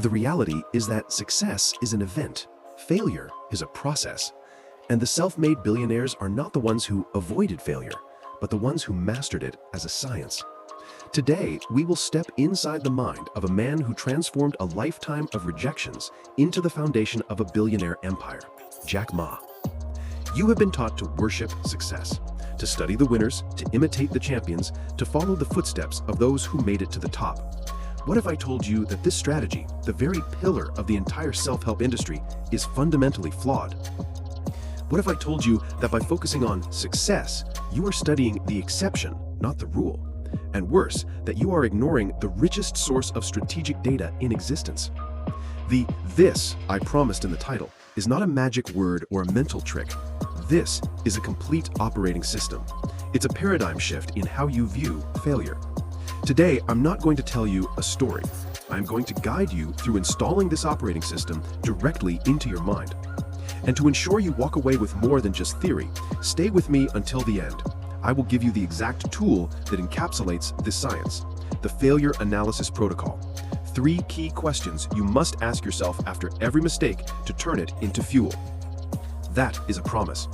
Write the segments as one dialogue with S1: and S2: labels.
S1: The reality is that success is an event, failure is a process, and the self-made billionaires are not the ones who avoided failure, but the ones who mastered it as a science. Today, we will step inside the mind of a man who transformed a lifetime of rejections into the foundation of a billionaire empire, Jack Ma. You have been taught to worship success, to study the winners, to imitate the champions, to follow the footsteps of those who made it to the top. What if I told you that this strategy, the very pillar of the entire self-help industry, is fundamentally flawed? What if I told you that by focusing on success, you are studying the exception, not the rule? And worse, that you are ignoring the richest source of strategic data in existence. The "this" I promised in the title is not a magic word or a mental trick. This is a complete operating system. It's a paradigm shift in how you view failure. Today, I'm not going to tell you a story. I'm going to guide you through installing this operating system directly into your mind. And to ensure you walk away with more than just theory, stay with me until the end. I will give you the exact tool that encapsulates this science, the Failure Analysis Protocol. 3 key questions you must ask yourself after every mistake to turn it into fuel. That is a promise.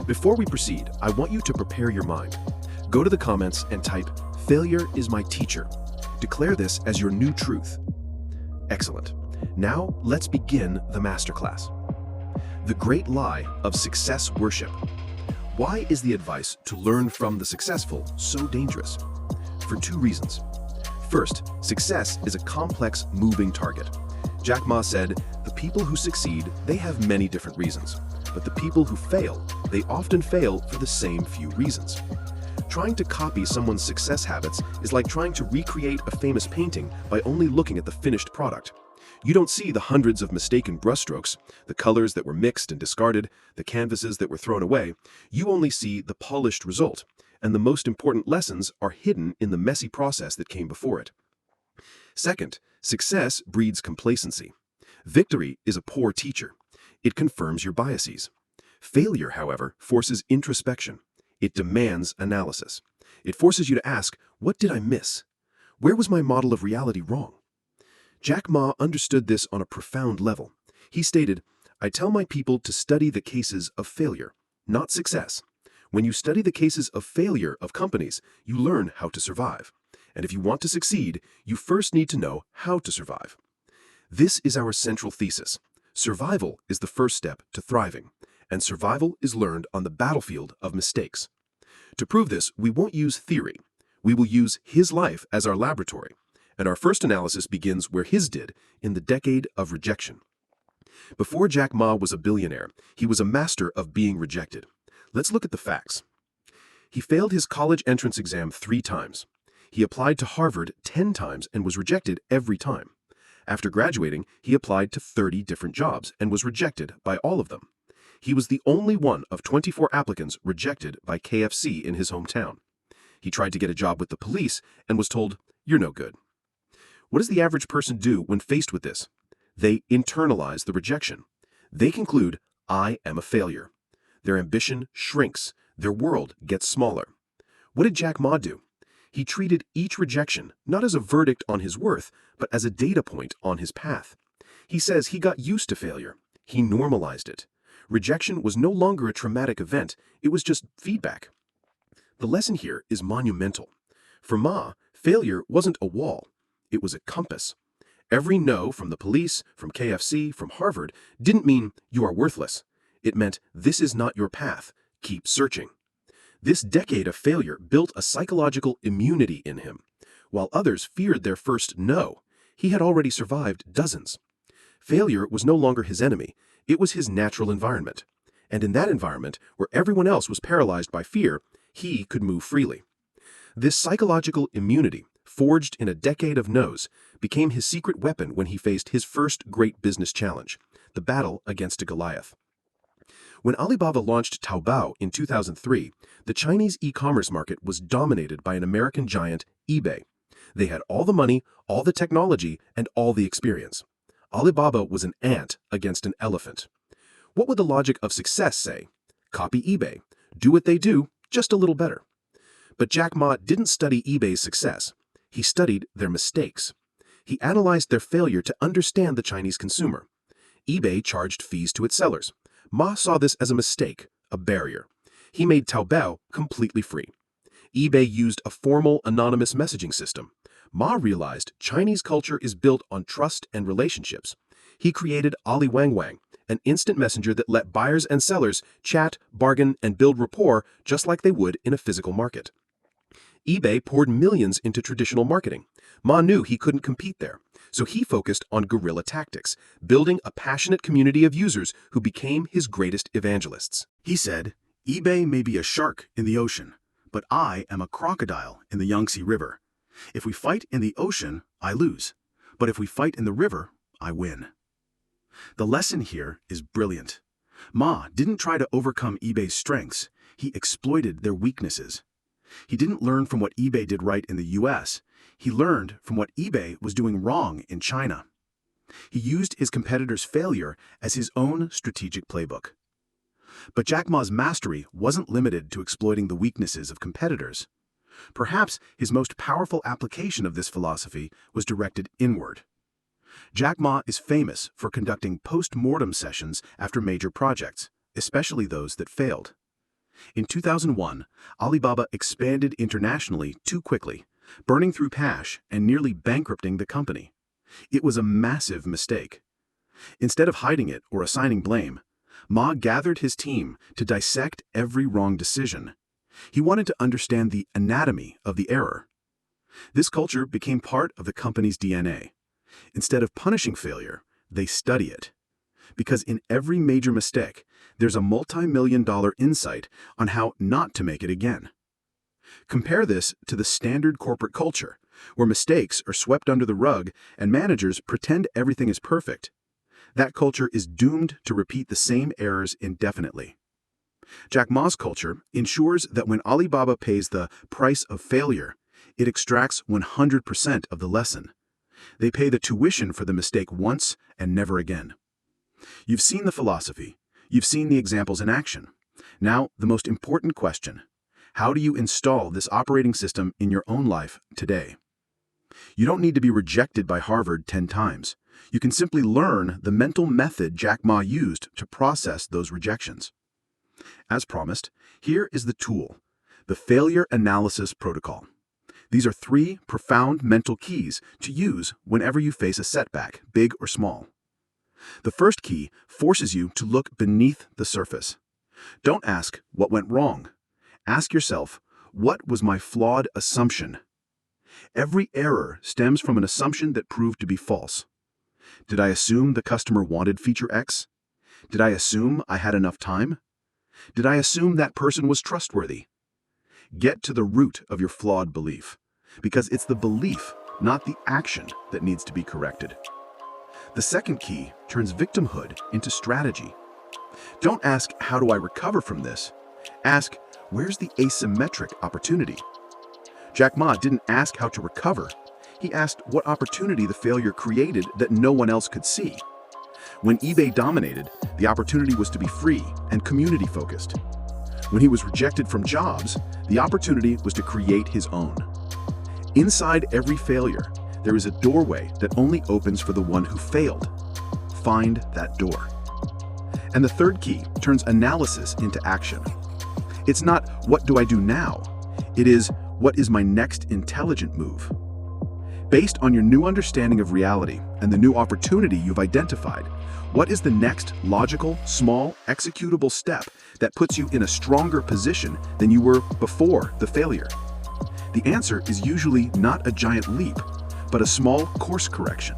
S1: Before we proceed, I want you to prepare your mind. Go to the comments and type, "Failure is my teacher." Declare this as your new truth. Excellent. Now, let's begin the masterclass. The great lie of success worship. Why is the advice to learn from the successful so dangerous? For 2 reasons. First, success is a complex, moving target. Jack Ma said, "The people who succeed, they have many different reasons. But the people who fail, they often fail for the same few reasons." Trying to copy someone's success habits is like trying to recreate a famous painting by only looking at the finished product. You don't see the hundreds of mistaken brushstrokes, the colors that were mixed and discarded, the canvases that were thrown away. You only see the polished result, and the most important lessons are hidden in the messy process that came before it. Second, success breeds complacency. Victory is a poor teacher. It confirms your biases. Failure, however, forces introspection. It demands analysis. It forces you to ask, what did I miss? Where was my model of reality wrong? Jack Ma understood this on a profound level. He stated, "I tell my people to study the cases of failure, not success. When you study the cases of failure of companies, you learn how to survive. And if you want to succeed, you first need to know how to survive." This is our central thesis. Survival is the first step to thriving, and survival is learned on the battlefield of mistakes. To prove this, we won't use theory. We will use his life as our laboratory. And our first analysis begins where his did, in the decade of rejection. Before Jack Ma was a billionaire, he was a master of being rejected. Let's look at the facts. He failed his college entrance exam 3 times. He applied to Harvard 10 times and was rejected every time. After graduating, he applied to 30 different jobs and was rejected by all of them. He was the only one of 24 applicants rejected by KFC in his hometown. He tried to get a job with the police and was told, "You're no good." What does the average person do when faced with this? They internalize the rejection. They conclude, "I am a failure." Their ambition shrinks. Their world gets smaller. What did Jack Ma do? He treated each rejection not as a verdict on his worth, but as a data point on his path. He says he got used to failure. He normalized it. Rejection was no longer a traumatic event. It was just feedback. The lesson here is monumental. For Ma, failure wasn't a wall. It was a compass. Every no from the police, from KFC, from Harvard didn't mean you are worthless. It meant this is not your path. Keep searching. This decade of failure built a psychological immunity in him. While others feared their first no, he had already survived dozens. Failure was no longer his enemy. It was his natural environment. And in that environment, where everyone else was paralyzed by fear, he could move freely. This psychological immunity, forged in a decade of no's, became his secret weapon when he faced his first great business challenge, the battle against a Goliath. When Alibaba launched Taobao in 2003, the Chinese e-commerce market was dominated by an American giant, eBay. They had all the money, all the technology, and all the experience. Alibaba was an ant against an elephant. What would the logic of success say? Copy eBay. Do what they do, just a little better. But Jack Ma didn't study eBay's success. He studied their mistakes. He analyzed their failure to understand the Chinese consumer. eBay charged fees to its sellers. Ma saw this as a mistake, a barrier. He made Taobao completely free. eBay used a formal, anonymous messaging system. Ma realized Chinese culture is built on trust and relationships. He created Aliwangwang, an instant messenger that let buyers and sellers chat, bargain, and build rapport just like they would in a physical market. eBay poured millions into traditional marketing. Ma knew he couldn't compete there, so he focused on guerrilla tactics, building a passionate community of users who became his greatest evangelists.
S2: He said, "eBay may be a shark in the ocean, but I am a crocodile in the Yangtze River. If we fight in the ocean, I lose. But if we fight in the river, I win." The lesson here is brilliant. Ma didn't try to overcome eBay's strengths. He exploited their weaknesses. He didn't learn from what eBay did right in the US. He learned from what eBay was doing wrong in China. He used his competitor's failure as his own strategic playbook. But JackMa's mastery wasn't limited to exploiting the weaknesses of competitors. Perhaps his most powerful application of this philosophy was directed inward. JackMa is famous for conducting post-mortem sessions after major projects, especially those that failed. In 2001, Alibaba expanded internationally too quickly, burning through cash and nearly bankrupting the company. It was a massive mistake. Instead of hiding it or assigning blame, Ma gathered his team to dissect every wrong decision. He wanted to understand the anatomy of the error. This culture became part of the company's DNA. Instead of punishing failure, they study it. Because in every major mistake, there's a multi-million-dollar insight on how not to make it again. Compare this to the standard corporate culture, where mistakes are swept under the rug and managers pretend everything is perfect. That culture is doomed to repeat the same errors indefinitely. JackMa's culture ensures that when Alibaba pays the price of failure, it extracts 100% of the lesson. They pay the tuition for the mistake once and never again. You've seen the philosophy. You've seen the examples in action. Now, the most important question: how do you install this operating system in your own life today? You don't need to be rejected by Harvard 10 times. You can simply learn the mental method JackMa used to process those rejections. As promised, here is the tool, the Failure Analysis Protocol. These are 3 profound mental keys to use whenever you face a setback, big or small. The first key forces you to look beneath the surface. Don't ask, "What went wrong?" Ask yourself, "What was my flawed assumption?" Every error stems from an assumption that proved to be false. Did I assume the customer wanted feature X? Did I assume I had enough time? Did I assume that person was trustworthy? Get to the root of your flawed belief, because it's the belief, not the action, that needs to be corrected. The second key turns victimhood into strategy. Don't ask, "How do I recover from this?" Ask, "Where's the asymmetric opportunity?" JackMa didn't ask how to recover. He asked what opportunity the failure created that no one else could see. When eBay dominated, the opportunity was to be free and community-focused. When he was rejected from jobs, the opportunity was to create his own. Inside every failure, there is a doorway that only opens for the one who failed. Find that door. And the third key turns analysis into action. It's not, "What do I do now?" It is, "What is my next intelligent move?" Based on your new understanding of reality and the new opportunity you've identified, what is the next logical, small, executable step that puts you in a stronger position than you were before the failure? The answer is usually not a giant leap, but a small course correction.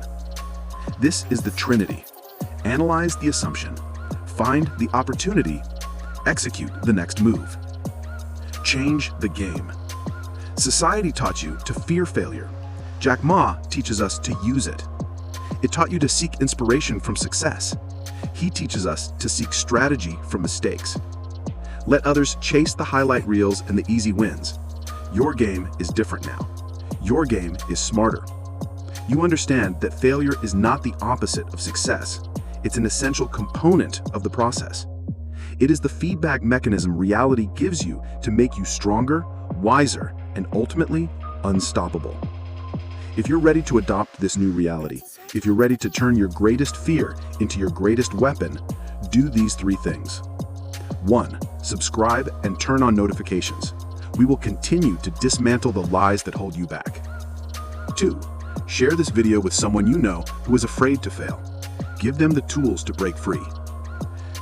S2: This is the Trinity. Analyze the assumption, find the opportunity, execute the next move. Change the game. Society taught you to fear failure. JackMa teaches us to use it. It taught you to seek inspiration from success. He teaches us to seek strategy from mistakes. Let others chase the highlight reels and the easy wins. Your game is different now. Your game is smarter. You understand that failure is not the opposite of success. It's an essential component of the process. It is the feedback mechanism reality gives you to make you stronger, wiser, and ultimately unstoppable. If you're ready to adopt this new reality, if you're ready to turn your greatest fear into your greatest weapon, do these 3 things. 1. Subscribe and turn on notifications. We will continue to dismantle the lies that hold you back. 2. Share this video with someone you know who is afraid to fail. Give them the tools to break free.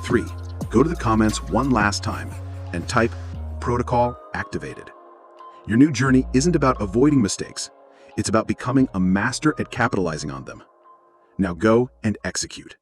S2: 3. Go to the comments one last time and type "Protocol activated." Your new journey isn't about avoiding mistakes. It's about becoming a master at capitalizing on them. Now go and execute.